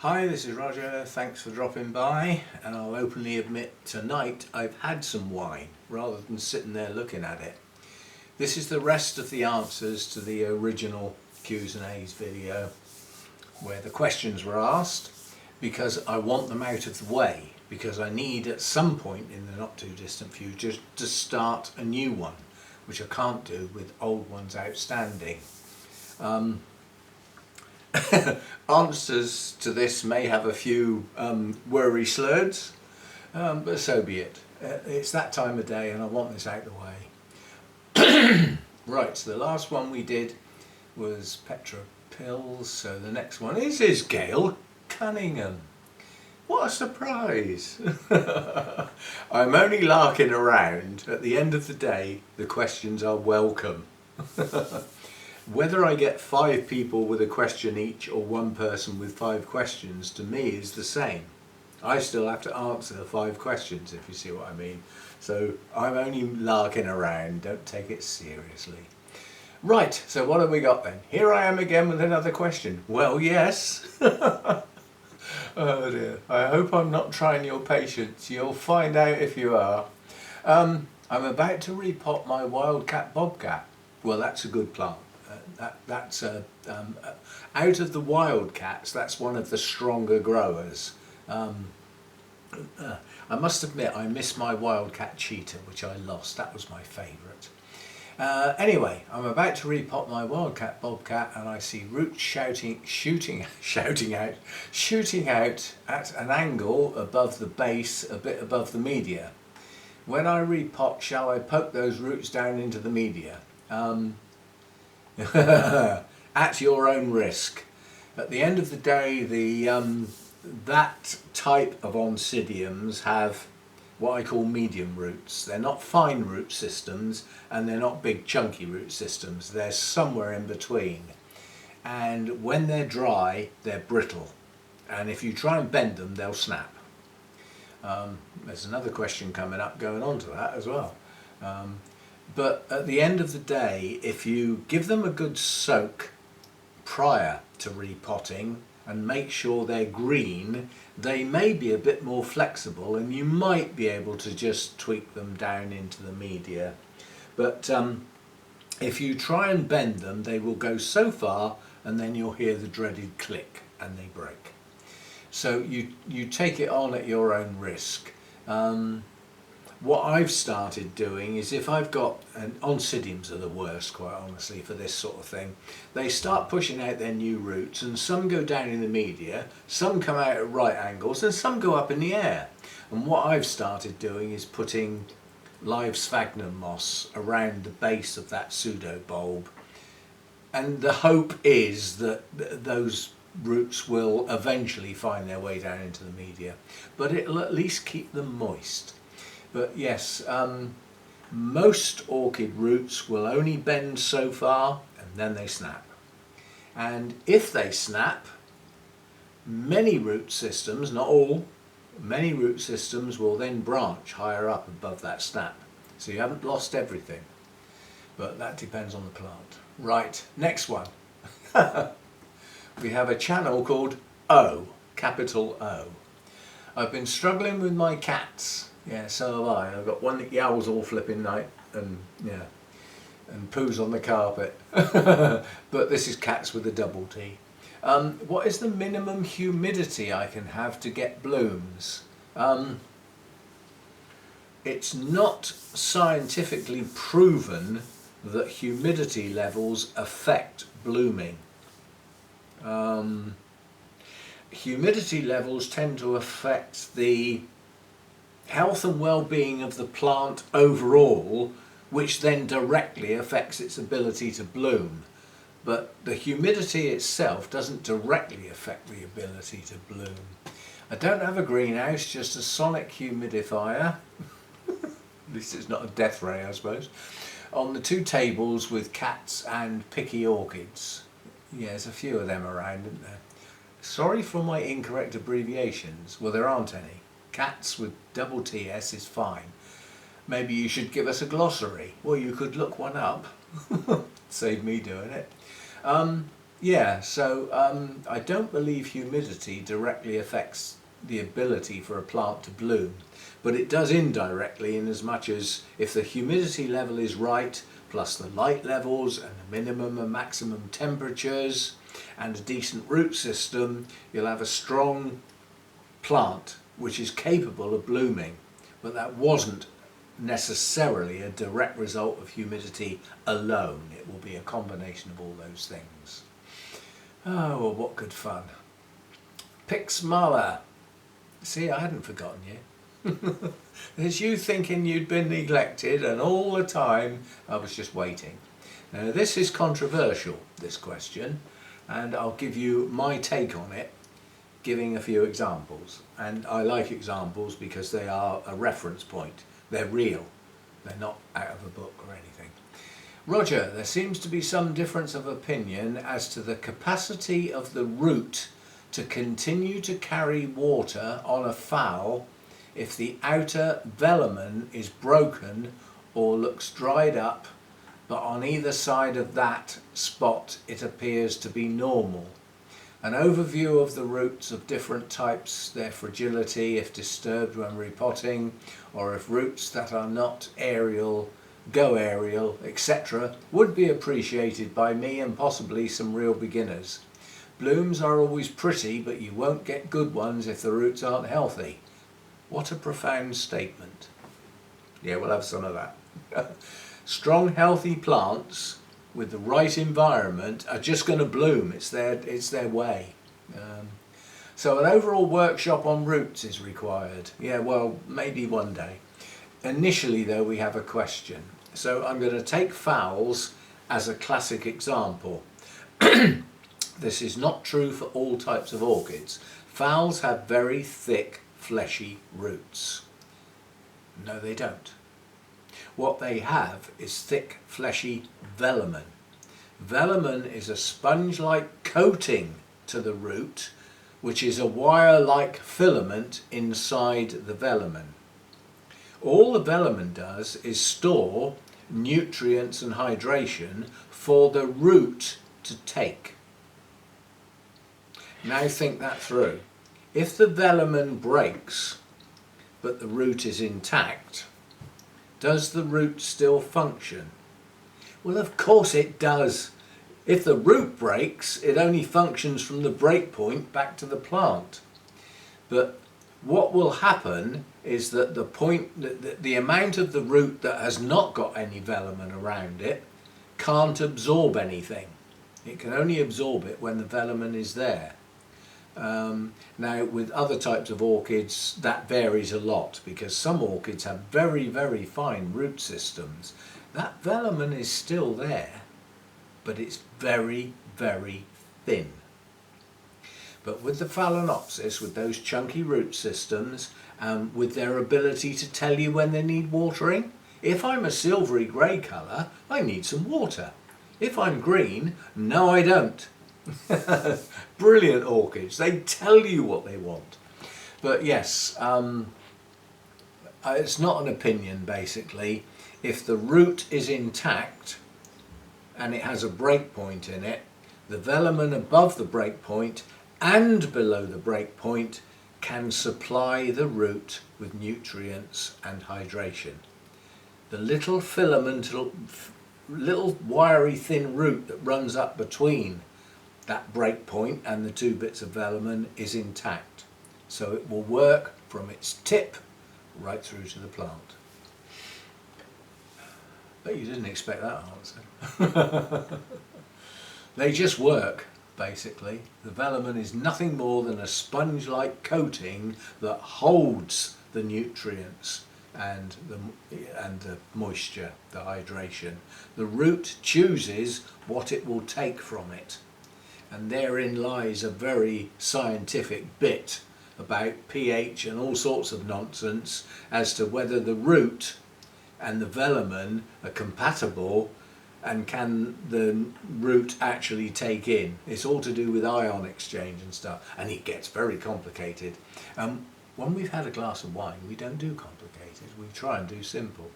Hi, this is Roger, thanks for dropping by, and I'll openly admit tonight I've had some wine rather than sitting there looking at it. This is the rest of the answers to the original Q's and A's video where the questions were asked, because I want them out of the way, because I need at some point in the not too distant future to start a new one, which I can't do with old ones outstanding. Answers to this may have a few worry slurs, but so be it. It's that time of day and I want this out of the way. Right, so the last one we did was Petra Pills, so the next one is Gail Cunningham. What a surprise! I'm only larking around. At the end of the day, the questions are welcome. Whether I get 5 people with a question each or one person with 5 questions, to me is the same. I still have to answer 5 questions, if you see what I mean. So I'm only larking around, don't take it seriously. Right, so what have we got then? Here I am again with another question. Well, yes. Oh dear, I hope I'm not trying your patience. You'll find out if you are. I'm about to repot my wildcat bobcat. Well, that's a good plant. That's out of the wildcats, that's one of the stronger growers. I must admit I miss my wildcat cheetah, which I lost. That was my favourite. Anyway, I'm about to repot my wildcat bobcat and I see roots shooting out at an angle above the base, a bit above the media. When I repot, shall I poke those roots down into the media? At your own risk. At the end of the day, that type of oncidiums have what I call medium roots. They're not fine root systems and they're not big chunky root systems. They're somewhere in between. And when they're dry, they're brittle. And if you try and bend them, they'll snap. There's another question coming up going on to that as well. But at the end of the day, if you give them a good soak prior to repotting and make sure they're green, they may be a bit more flexible and you might be able to just tweak them down into the media. But if you try and bend them, they will go so far and then you'll hear the dreaded click and they break. So you take it on at your own risk. What I've started doing is, if I've got, and oncidiums are the worst quite honestly for this sort of thing, they start pushing out their new roots and some go down in the media, some come out at right angles and some go up in the air. And what I've started doing is putting live sphagnum moss around the base of that pseudo bulb, and the hope is that those roots will eventually find their way down into the media, but it'll at least keep them moist. But yes, most orchid roots will only bend so far and then they snap. And if they snap, many root systems, not all, many root systems will then branch higher up above that snap. So you haven't lost everything, but that depends on the plant. Right, next one. We have a channel called O, capital O. I've been struggling with my cats. Yeah, so have I. I've got one that yowls all flipping night and poos on the carpet. But this is cats with a double T. What is the minimum humidity I can have to get blooms? It's not scientifically proven that humidity levels affect blooming. Humidity levels tend to affect the health and well-being of the plant overall, which then directly affects its ability to bloom. But the humidity itself doesn't directly affect the ability to bloom. I don't have a greenhouse, just a sonic humidifier. At least it's not a death ray, I suppose. On the 2 tables with cats and picky orchids. Yeah, there's a few of them around, isn't there? Sorry for my incorrect abbreviations. Well, there aren't any. Cats with double TS is fine. Maybe you should give us a glossary. Well, you could look one up. Save me doing it. Yeah, so I don't believe humidity directly affects the ability for a plant to bloom, but it does indirectly, in as much as if the humidity level is right, plus the light levels and the minimum and maximum temperatures and a decent root system, you'll have a strong plant which is capable of blooming. But that wasn't necessarily a direct result of humidity alone. It will be a combination of all those things. Oh, well, what good fun. Pixmala. See, I hadn't forgotten you. There's you thinking you'd been neglected, and all the time I was just waiting. Now, this is controversial, this question, and I'll give you my take on it, giving a few examples. And I like examples because they are a reference point. They're real. They're not out of a book or anything. Roger, there seems to be some difference of opinion as to the capacity of the root to continue to carry water on a fowl if the outer velamen is broken or looks dried up, but on either side of that spot it appears to be normal. An overview of the roots of different types, their fragility if disturbed when repotting, or if roots that are not aerial, go aerial, etc. would be appreciated by me and possibly some real beginners. Blooms are always pretty, but you won't get good ones if the roots aren't healthy. What a profound statement. Yeah, we'll have some of that. Strong, healthy plants with the right environment are just going to bloom. It's their way. So an overall workshop on roots is required. Yeah, well, maybe one day. Initially, though, we have a question. So I'm going to take fowls as a classic example. This is not true for all types of orchids. Fowls have very thick, fleshy roots. No, they don't. What they have is thick, fleshy velamen. Velamen is a sponge-like coating to the root, which is a wire-like filament inside the velamen. All the velamen does is store nutrients and hydration for the root to take. Now think that through. If the velamen breaks, but the root is intact, does the root still function? Well, of course it does. If the root breaks, it only functions from the break point back to the plant. But what will happen is that the amount of the root that has not got any velamen around it can't absorb anything. It can only absorb it when the velamen is there. Now, with other types of orchids, that varies a lot, because some orchids have very, very fine root systems. That velamen is still there, but it's very, very thin. But with the Phalaenopsis, with those chunky root systems, with their ability to tell you when they need watering, if I'm a silvery grey colour, I need some water. If I'm green, no I don't. Brilliant orchids, they tell you what they want. But yes, it's not an opinion basically. If the root is intact and it has a break point in it, the velamen above the break point and below the break point can supply the root with nutrients and hydration. The little filament, little wiry thin root that runs up between that break point and the two bits of velamen is intact. So it will work from its tip right through to the plant. But you didn't expect that answer. They just work, basically. The velamen is nothing more than a sponge-like coating that holds the nutrients and the moisture, the hydration. The root chooses what it will take from it. And therein lies a very scientific bit about pH and all sorts of nonsense as to whether the root and the velamen are compatible and can the root actually take in. It's all to do with ion exchange and stuff, and it gets very complicated. When we've had a glass of wine, we don't do complicated, we try and do simple.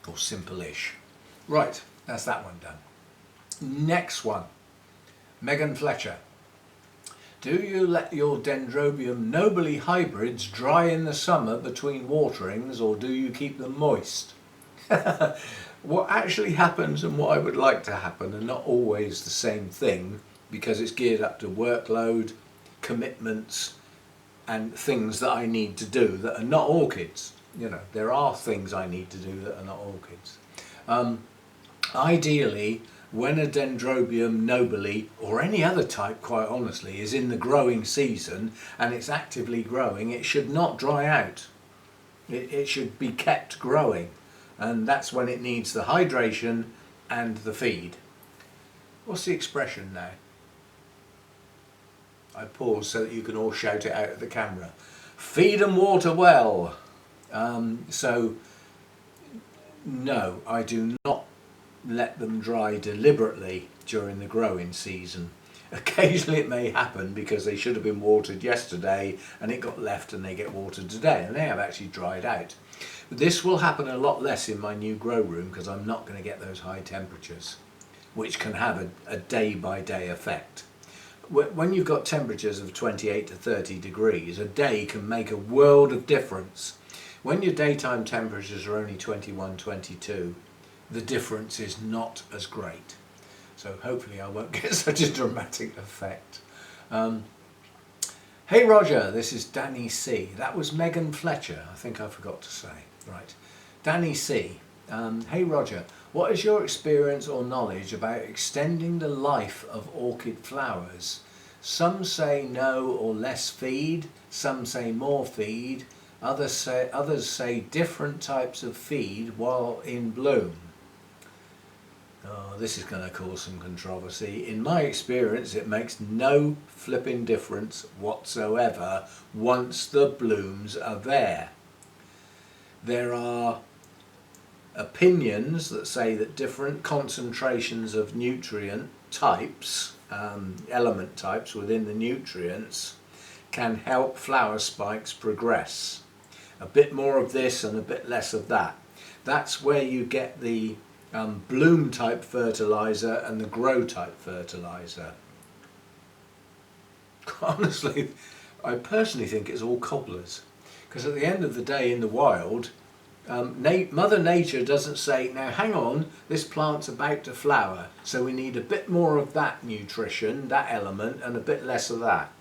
Or simple-ish. Right, that's that one done. Next one, Megan Fletcher. Do you let your Dendrobium nobile hybrids dry in the summer between waterings, or do you keep them moist? What actually happens and what I would like to happen are not always the same thing, because it's geared up to workload, commitments and things that I need to do that are not orchids. You know, there are things I need to do that are not orchids. Ideally, when a Dendrobium nobile, or any other type quite honestly, is in the growing season and it's actively growing, it should not dry out. It should be kept growing, and that's when it needs the hydration and the feed. What's the expression now? I pause so that you can all shout it out at the camera. Feed and water well. So no, I do not let them dry deliberately during the growing season. Occasionally it may happen because they should have been watered yesterday and it got left and they get watered today, and they have actually dried out. But this will happen a lot less in my new grow room because I'm not going to get those high temperatures, which can have a day-by-day effect. When you've got temperatures of 28 to 30 degrees, a day can make a world of difference. When your daytime temperatures are only 21, 22, the difference is not as great. So hopefully I won't get such a dramatic effect. Hey Roger, this is Danny C. That was Megan Fletcher, I think I forgot to say. Right, Danny C. Hey Roger, what is your experience or knowledge about extending the life of orchid flowers? Some say no or less feed, some say more feed, others say different types of feed while in bloom. Oh, this is going to cause some controversy. In my experience, it makes no flipping difference whatsoever once the blooms are there. There are opinions that say that different concentrations of nutrient types, element types within the nutrients, can help flower spikes progress. A bit more of this and a bit less of that. That's where you get the bloom type fertilizer and the grow type fertilizer. Honestly, I personally think it's all cobblers, because at the end of the day in the wild, Mother Nature doesn't say, now hang on, this plant's about to flower, so we need a bit more of that nutrition, that element, and a bit less of that.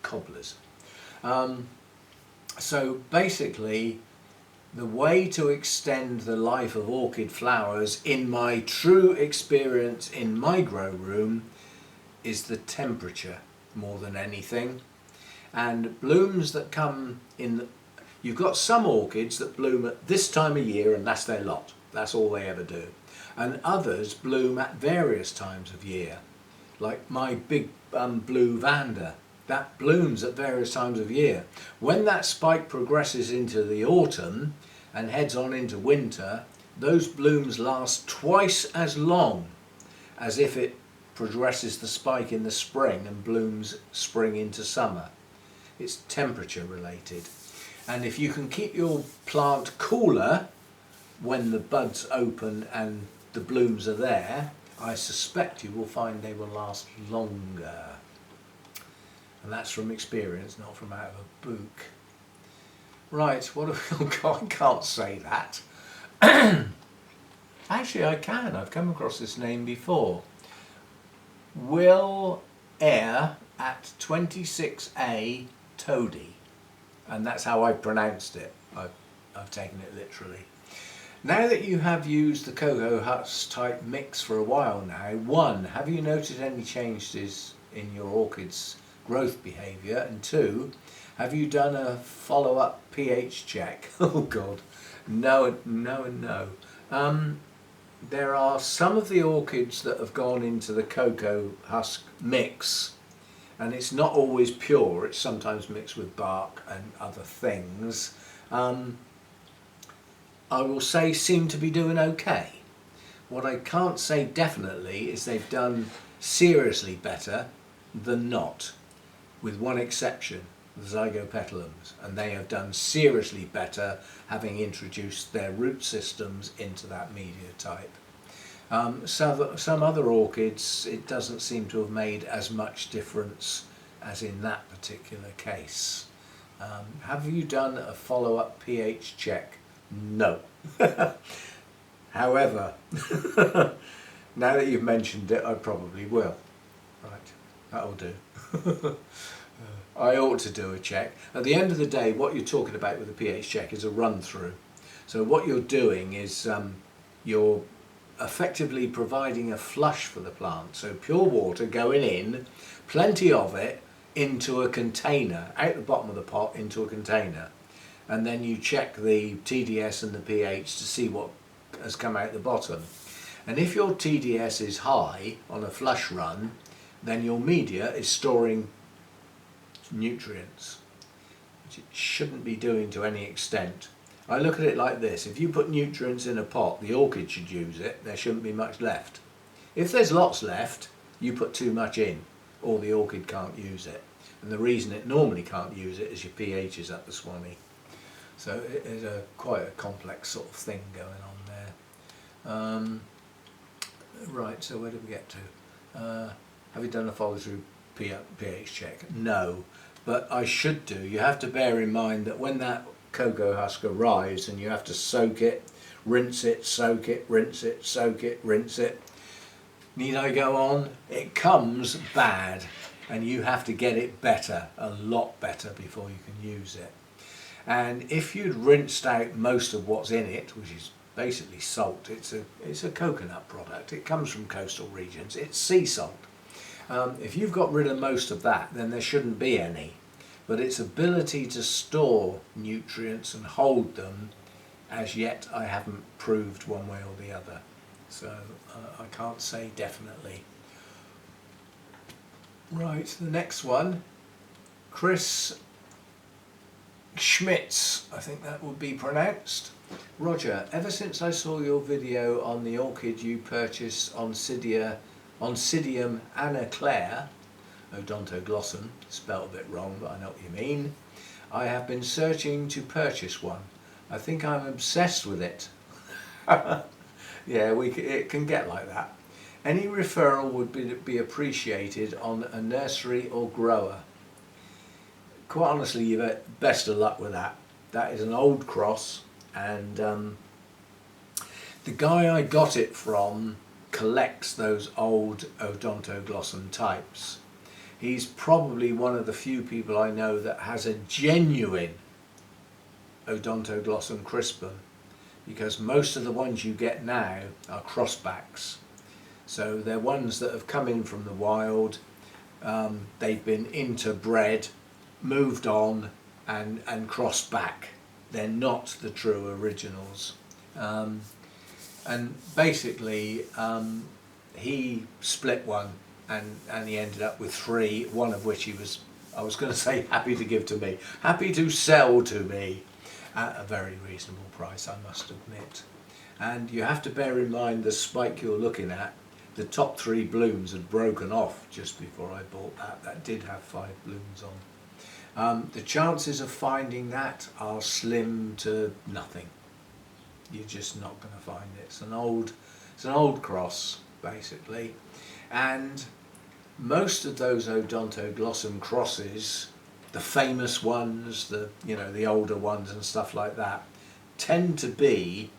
Cobblers. So basically, the way to extend the life of orchid flowers, in my true experience in my grow room, is the temperature more than anything. And blooms that come in, you've got some orchids that bloom at this time of year and that's their lot. That's all they ever do. And others bloom at various times of year. Like my big blue Vanda, that blooms at various times of year. When that spike progresses into the autumn and heads on into winter, those blooms last twice as long as if it progresses the spike in the spring and blooms spring into summer. It's temperature related. And if you can keep your plant cooler when the buds open and the blooms are there, I suspect you will find they will last longer. And that's from experience, not from out of a book. Right, what have we got? I can't say that. Actually, I can. I've come across this name before. Will Air at 26A Toady. And that's how I pronounced it. I've taken it literally. Now that you have used the Cocoa Huts type mix for a while now, 1, have you noted any changes in your orchids' growth behaviour? And 2, have you done a follow-up pH check? Oh God, no and no. There are some of the orchids that have gone into the cocoa husk mix, and it's not always pure, it's sometimes mixed with bark and other things. I will say seem to be doing okay. What I can't say definitely is they've done seriously better than not, with one exception, the Zygopetalums, and they have done seriously better having introduced their root systems into that media type. Some other orchids, it doesn't seem to have made as much difference as in that particular case. Have you done a follow-up pH check? No. However, now that you've mentioned it, I probably will. Right, that'll do. I ought to do a check. At the end of the day, what you're talking about with a pH check is a run-through. So what you're doing is you're effectively providing a flush for the plant. So pure water going in, plenty of it, into a container, out the bottom of the pot into a container. And then you check the TDS and the pH to see what has come out the bottom. And if your TDS is high on a flush run, then your media is storing nutrients, which it shouldn't be doing to any extent. I look at it like this: if you put nutrients in a pot, the orchid should use it, there shouldn't be much left. If there's lots left, you put too much in, or the orchid can't use it. And the reason it normally can't use it is your pH is up the swanny. So it is quite a complex sort of thing going on there. Right, so where did we get to? Have you done a follow-through pH check? No, but I should do. You have to bear in mind that when that cocoa husk arrives and you have to soak it, rinse it, soak it, rinse it, soak it, rinse it. Need I go on? It comes bad, and you have to get it better, a lot better, before you can use it. And if you'd rinsed out most of what's in it, which is basically salt, it's a coconut product, it comes from coastal regions, it's sea salt. If you've got rid of most of that, then there shouldn't be any. But its ability to store nutrients and hold them, as yet I haven't proved one way or the other. So I can't say definitely. Right, the next one, Chris Schmitz, I think that would be pronounced. Roger, ever since I saw your video on the orchid you purchased on Oncidium Anna Claire, Odontoglosson, spelled a bit wrong, but I know what you mean, I have been searching to purchase one. I think I'm obsessed with it. Yeah, it can get like that. Any referral would be appreciated on a nursery or grower. Quite honestly, you've best of luck with that. That is an old cross, and the guy I got it from collects those old Odontoglosson types. He's probably one of the few people I know that has a genuine Odontoglosson crispum, because most of the ones you get now are crossbacks. So they're ones that have come in from the wild, they've been interbred, moved on and crossed back. They're not the true originals. And basically he split one and he ended up with 3, one of which he was, I was going to say happy to give to me, happy to sell to me at a very reasonable price, I must admit. And you have to bear in mind the spike you're looking at, the top 3 blooms had broken off just before I bought that. That did have 5 blooms on. The chances of finding that are slim to nothing. You're just not going to find it. It's an old cross, basically. And most of those Odontoglosson crosses, the famous ones, the older ones and stuff like that, tend to be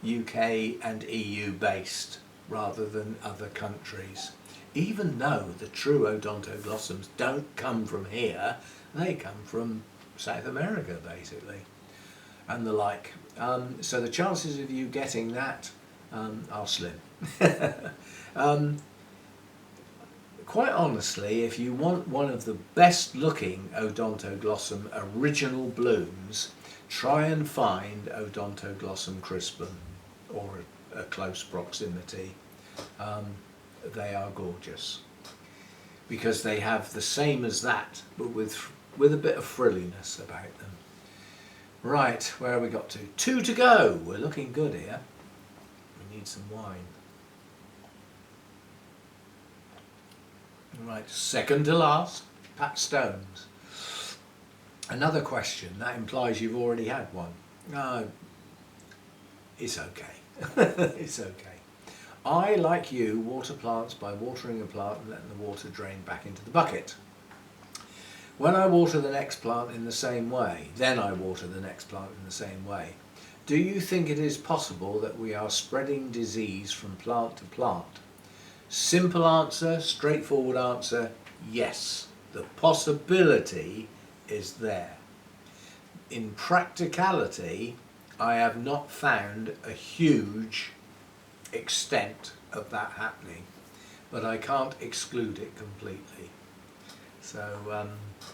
UK and EU based rather than other countries. Even though the true Odontoglossums don't come from here, they come from South America basically, and the like. So the chances of you getting that are slim. Quite honestly, if you want one of the best looking Odontoglossum original blooms, try and find Odontoglossum crispum, or a close proximity. They are gorgeous because they have the same as that, but with a bit of frilliness about them. Right, where have we got to? 2 to go. We're looking good here. We need some wine. Right, second to last, Pat Stones. Another question. That implies you've already had one. No, it's okay. It's okay. I, like you, water plants by watering a plant and letting the water drain back into the bucket. When I water the next plant in the same way, then I water the next plant in the same way. Do you think it is possible that we are spreading disease from plant to plant? Simple answer, straightforward answer, yes. The possibility is there. In practicality, I have not found a huge extent of that happening, but I can't exclude it completely. So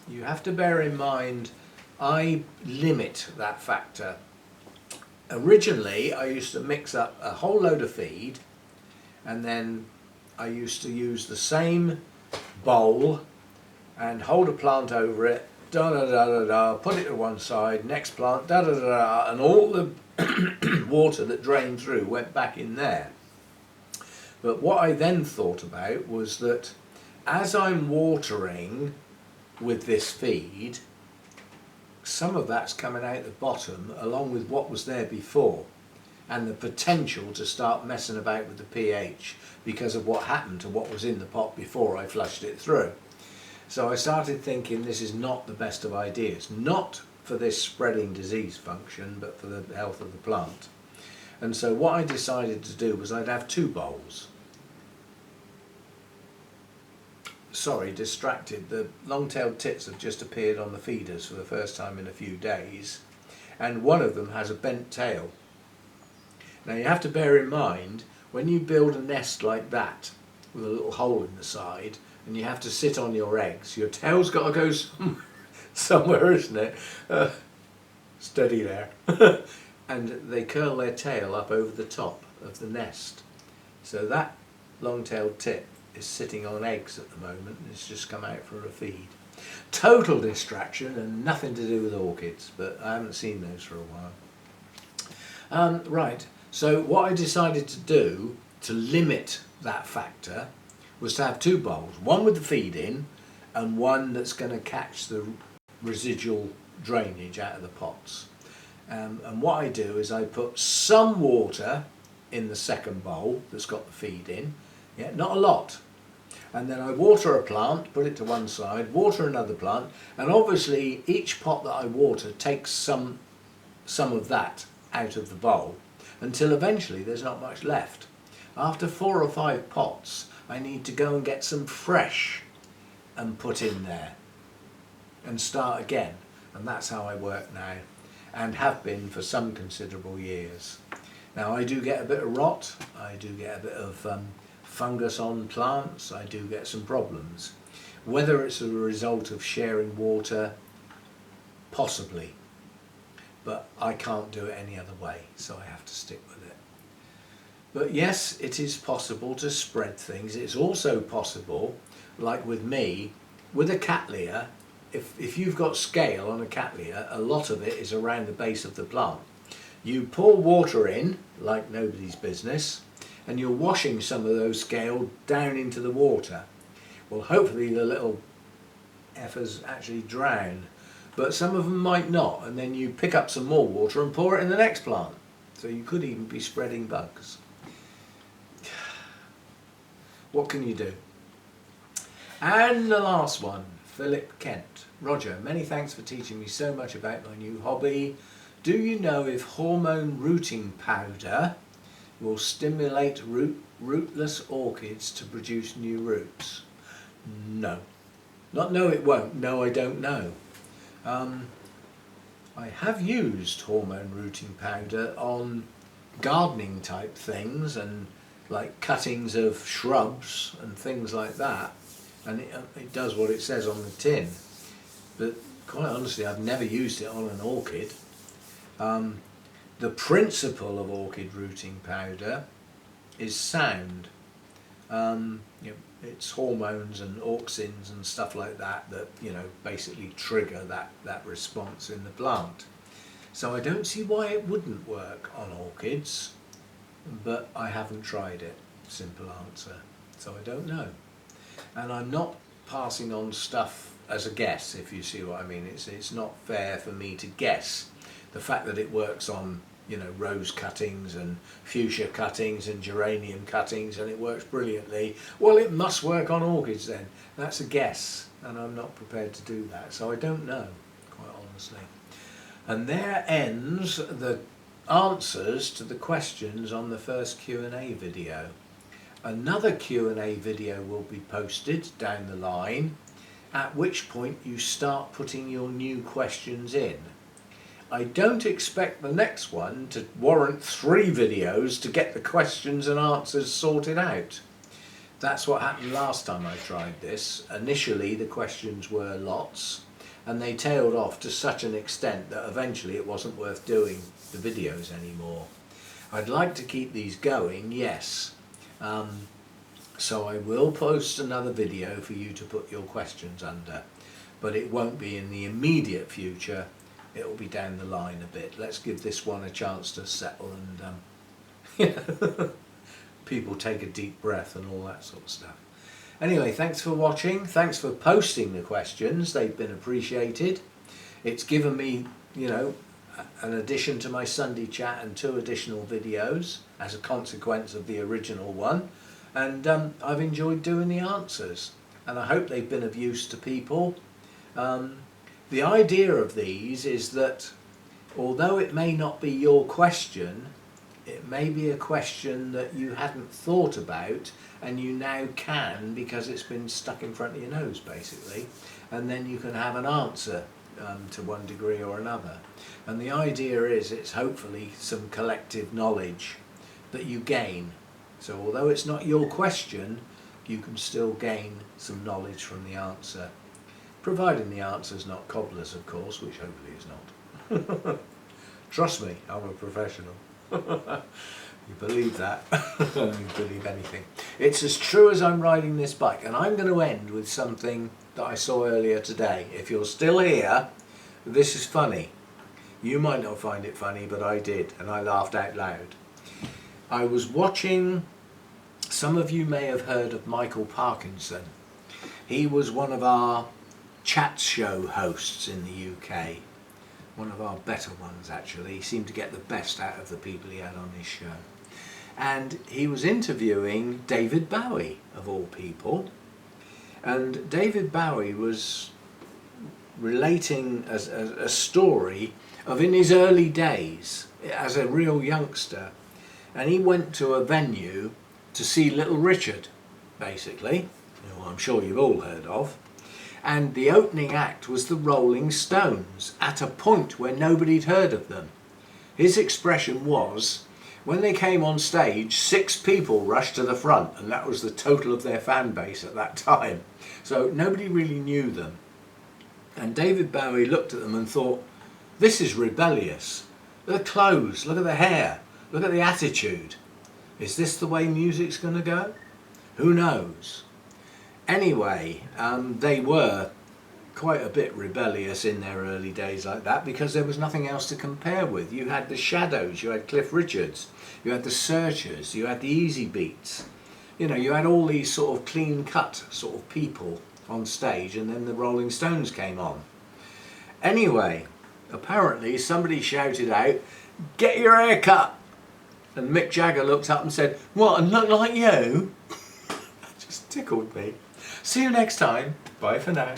you have to bear in mind, I limit that factor. Originally, I used to mix up a whole load of feed, and then I used to use the same bowl and hold a plant over it, da da da da da, put it to one side, next plant, da da da da, and all the water that drained through went back in there. But what I then thought about was that as I'm watering with this feed, some of that's coming out the bottom along with what was there before, and the potential to start messing about with the pH because of what happened to what was in the pot before I flushed it through. So I started thinking this is not the best of ideas, not for this spreading disease function, but for the health of the plant. And so what I decided to do was I'd have two bowls. Sorry, distracted. The long-tailed tits have just appeared on the feeders for the first time in a few days, and one of them has a bent tail. Now you have to bear in mind, when you build a nest like that with a little hole in the side and you have to sit on your eggs, your tail's got to go somewhere, isn't it? Steady there. And they curl their tail up over the top of the nest. So that long-tailed tit is sitting on eggs at the moment, and it's just come out for a feed. Total distraction and nothing to do with orchids, but I haven't seen those for a while. Right, so what I decided to do to limit that factor was to have two bowls, one with the feed in and one that's going to catch the residual drainage out of the pots. And what I do is I put some water in the second bowl that's got the feed in, yeah, not a lot. And then I water a plant, put it to one side, water another plant, and obviously each pot that I water takes some of that out of the bowl until eventually there's not much left. After 4 or 5 pots, I need to go and get some fresh and put in there and start again. And that's how I work now, and have been for some considerable years. Now I do get a bit of rot, I do get a bit of fungus on plants, I do get some problems. Whether it's a result of sharing water, possibly, but I can't do it any other way, so I have to stick with it. But yes, it is possible to spread things. It's also possible, like with me, with a cattleya, if you've got scale on a cattleya, a lot of it is around the base of the plant. You pour water in, like nobody's business, and you're washing some of those scale down into the water. Well, hopefully the little effers actually drown, but some of them might not, and then you pick up some more water and pour it in the next plant. So you could even be spreading bugs. What can you do? And the last one, Philip Kent. Roger, many thanks for teaching me so much about my new hobby. Do you know if hormone rooting powder will stimulate rootless orchids to produce new roots? No. Not no it won't, no I don't know. I have used hormone rooting powder on gardening type things and like cuttings of shrubs and things like that, and it does what it says on the tin, but quite honestly I've never used it on an orchid. The principle of orchid rooting powder is sound. It's hormones and auxins and stuff like that basically trigger that response in the plant. So I don't see why it wouldn't work on orchids, but I haven't tried it, simple answer. So I don't know. And I'm not passing on stuff as a guess, if you see what I mean. It's not fair for me to guess. The fact that it works on you know, rose cuttings and fuchsia cuttings and geranium cuttings, and it works brilliantly. Well, it must work on orchids then. That's a guess, and I'm not prepared to do that, so I don't know, quite honestly. And there ends the answers to the questions on the first Q&A video. Another Q&A video will be posted down the line, at which point you start putting your new questions in. I don't expect the next one to warrant 3 videos to get the questions and answers sorted out. That's what happened last time I tried this. Initially the questions were lots, and they tailed off to such an extent that eventually it wasn't worth doing the videos anymore. I'd like to keep these going, yes. So I will post another video for you to put your questions under, but it won't be in the immediate future. It will be down the line a bit. Let's give this one a chance to settle and people take a deep breath and all that sort of stuff. Anyway, thanks for watching. Thanks for posting the questions. They've been appreciated. It's given me, you know, an addition to my Sunday chat and 2 additional videos as a consequence of the original one. And I've enjoyed doing the answers. And I hope they've been of use to people. The idea of these is that although it may not be your question, it may be a question that you hadn't thought about and you now can, because it's been stuck in front of your nose basically, and then you can have an answer to one degree or another. And the idea is it's hopefully some collective knowledge that you gain. So although it's not your question, you can still gain some knowledge from the answer. Providing the answer's not cobblers, of course, which hopefully is not. Trust me, I'm a professional. You believe that? You believe anything. It's as true as I'm riding this bike, and I'm going to end with something that I saw earlier today. If you're still here, this is funny. You might not find it funny, but I did, and I laughed out loud. I was watching, some of you may have heard of Michael Parkinson. He was one of our chat show hosts in the UK. One of our better ones actually. He seemed to get the best out of the people he had on his show. And he was interviewing David Bowie, of all people. And David Bowie was relating a story of in his early days as a real youngster. And he went to a venue to see Little Richard, basically, who I'm sure you've all heard of. And the opening act was the Rolling Stones, at a point where nobody'd heard of them. His expression was, when they came on stage, 6 people rushed to the front, and that was the total of their fan base at that time. So nobody really knew them. And David Bowie looked at them and thought, this is rebellious. Look at the clothes, look at the hair, look at the attitude. Is this the way music's going to go? Who knows? Anyway, they were quite a bit rebellious in their early days like that, because there was nothing else to compare with. You had the Shadows, you had Cliff Richards, you had the Searchers, you had the Easy Beats. You know, you had all these sort of clean-cut sort of people on stage, and then the Rolling Stones came on. Anyway, apparently somebody shouted out, "Get your hair cut!" And Mick Jagger looked up and said, "What, and look like you?" That just tickled me. See you next time. Bye for now.